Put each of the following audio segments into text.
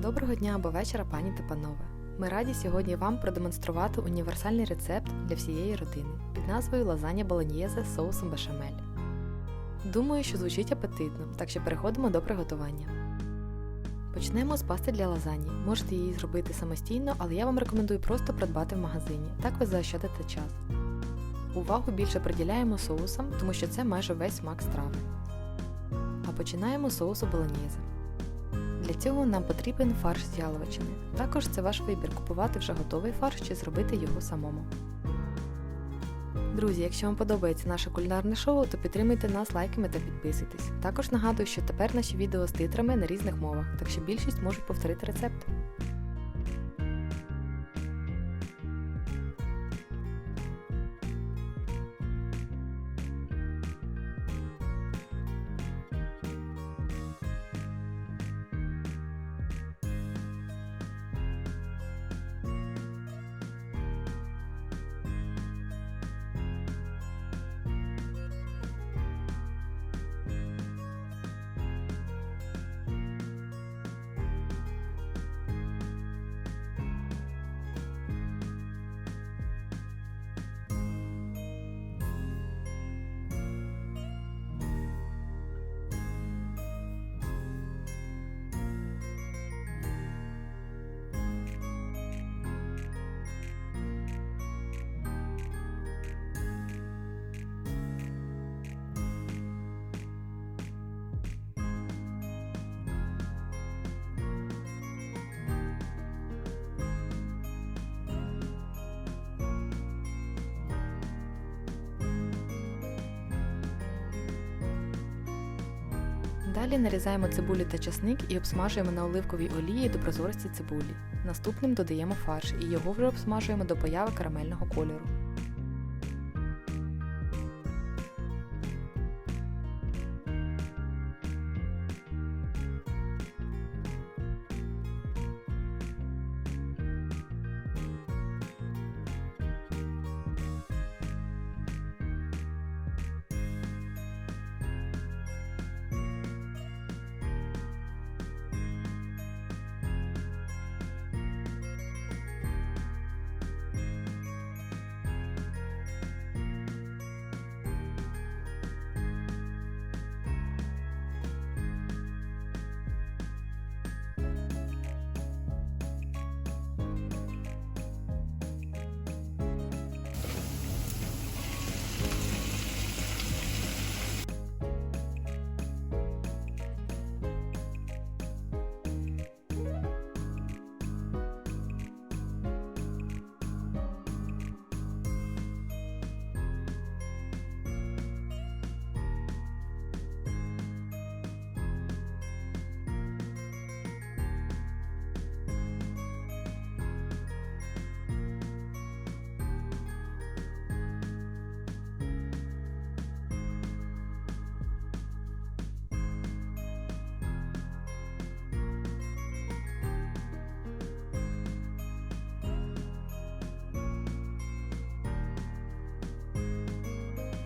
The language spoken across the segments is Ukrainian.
Доброго дня або вечора, пані та панове! Ми раді сьогодні вам продемонструвати універсальний рецепт для всієї родини під назвою лазанья болоньєзе з соусом бешамель. Думаю, що звучить апетитно, так що переходимо до приготування. Почнемо з пасти для лазаньї. Можете її зробити самостійно, але я вам рекомендую просто придбати в магазині, так ви заощадите час. Увагу більше приділяємо соусам, тому що це майже весь смак страви. А починаємо з соусу болоньєзе. Для цього нам потрібен фарш з яловичини. Також це ваш вибір купувати вже готовий фарш чи зробити його самому. Друзі, якщо вам подобається наше кулінарне шоу, то підтримуйте нас лайками та підписуйтесь. Також нагадую, що тепер наші відео з титрами на різних мовах, так що більшість можуть повторити рецепт. Далі нарізаємо цибулю та часник і обсмажуємо на оливковій олії до прозорості цибулі. Наступним додаємо фарш і його вже обсмажуємо до появи карамельного кольору.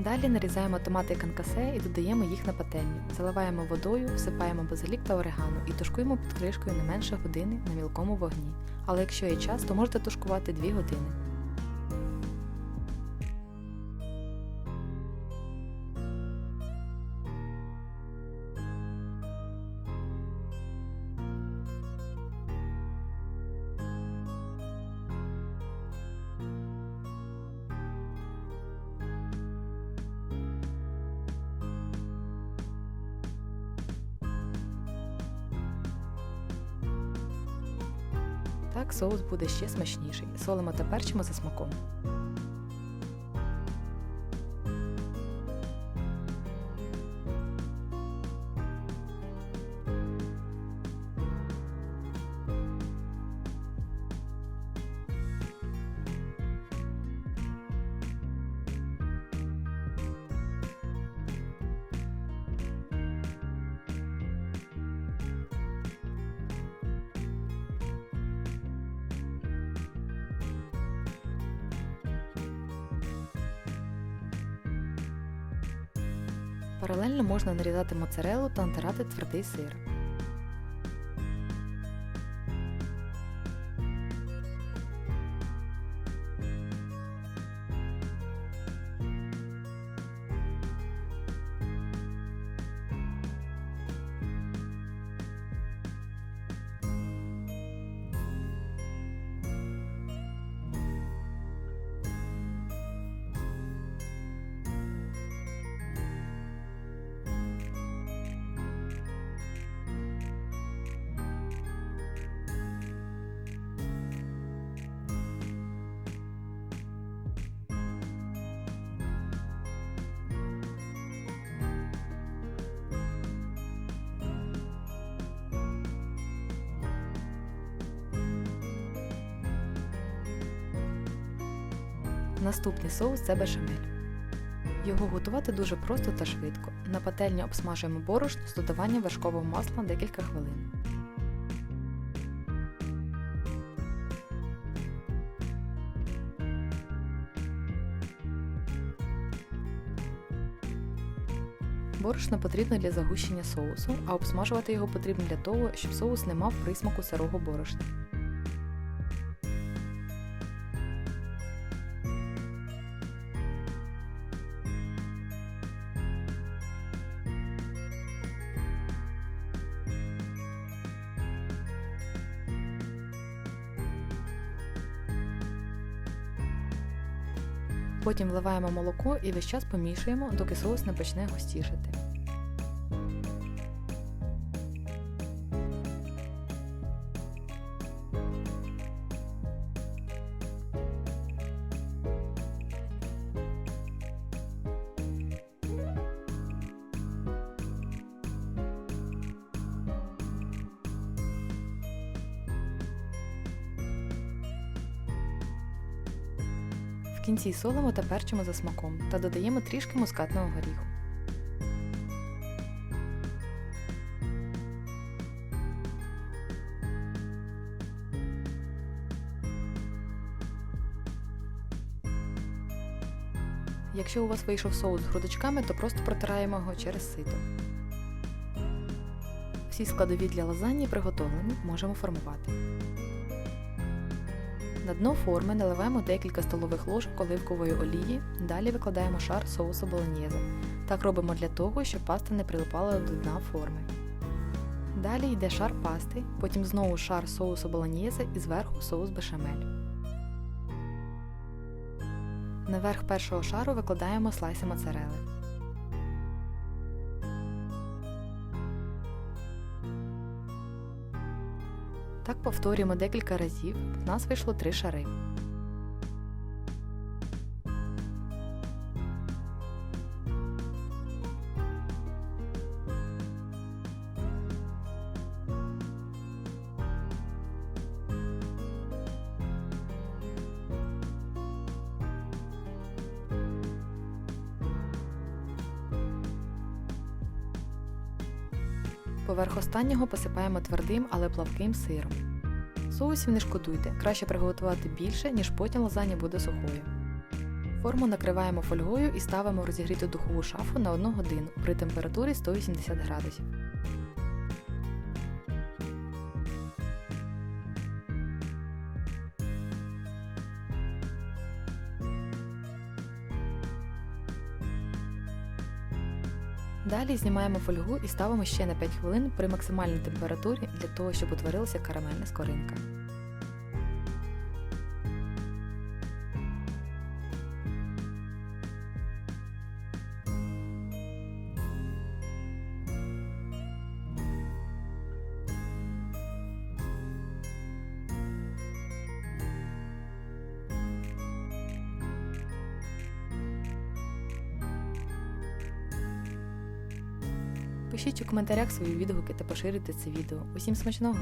Далі нарізаємо томати і канкасе і додаємо їх на пательню. Заливаємо водою, всипаємо базилік та орегано і тушкуємо під кришкою не менше години на мілкому вогні. Але якщо є час, то можете тушкувати 2 години. Так соус буде ще смачніший. Солимо та перчимо за смаком. Паралельно можна нарізати моцарелу та натирати твердий сир. Наступний соус – це бешамель. Його готувати дуже просто та швидко. На пательні обсмажуємо борошно з додаванням вершкового масла декілька хвилин. Борошно потрібно для загущення соусу, а обсмажувати його потрібно для того, щоб соус не мав присмаку сирого борошна. Потім вливаємо молоко і весь час помішуємо, доки соус не почне густішати. В кінці солимо та перчимо за смаком та додаємо трішки мускатного горіху. Якщо у вас вийшов соус з грудочками, то просто протираємо його через сито. Всі складові для лазаньї приготовлені, можемо формувати. На дно форми наливаємо декілька столових ложок оливкової олії, далі викладаємо шар соусу болоньєзе. Так робимо для того, щоб паста не прилипала до дна форми. Далі йде шар пасти, потім знову шар соусу болоньєзе і зверху соус бешамель. Наверх першого шару викладаємо слайси моцарели. Так повторюємо декілька разів, в нас вийшло 3 шари. Поверх останнього посипаємо твердим, але плавким сиром. Соусів не шкодуйте, краще приготувати більше, ніж потім лазанья буде сухою. Форму накриваємо фольгою і ставимо в розігріту духову шафу на 1 годину при температурі 180 градусів. Далі знімаємо фольгу і ставимо ще на 5 хвилин при максимальній температурі для того, щоб утворилася карамельна скоринка. Пишіть у коментарях свої відгуки та поширюйте це відео. Усім смачного!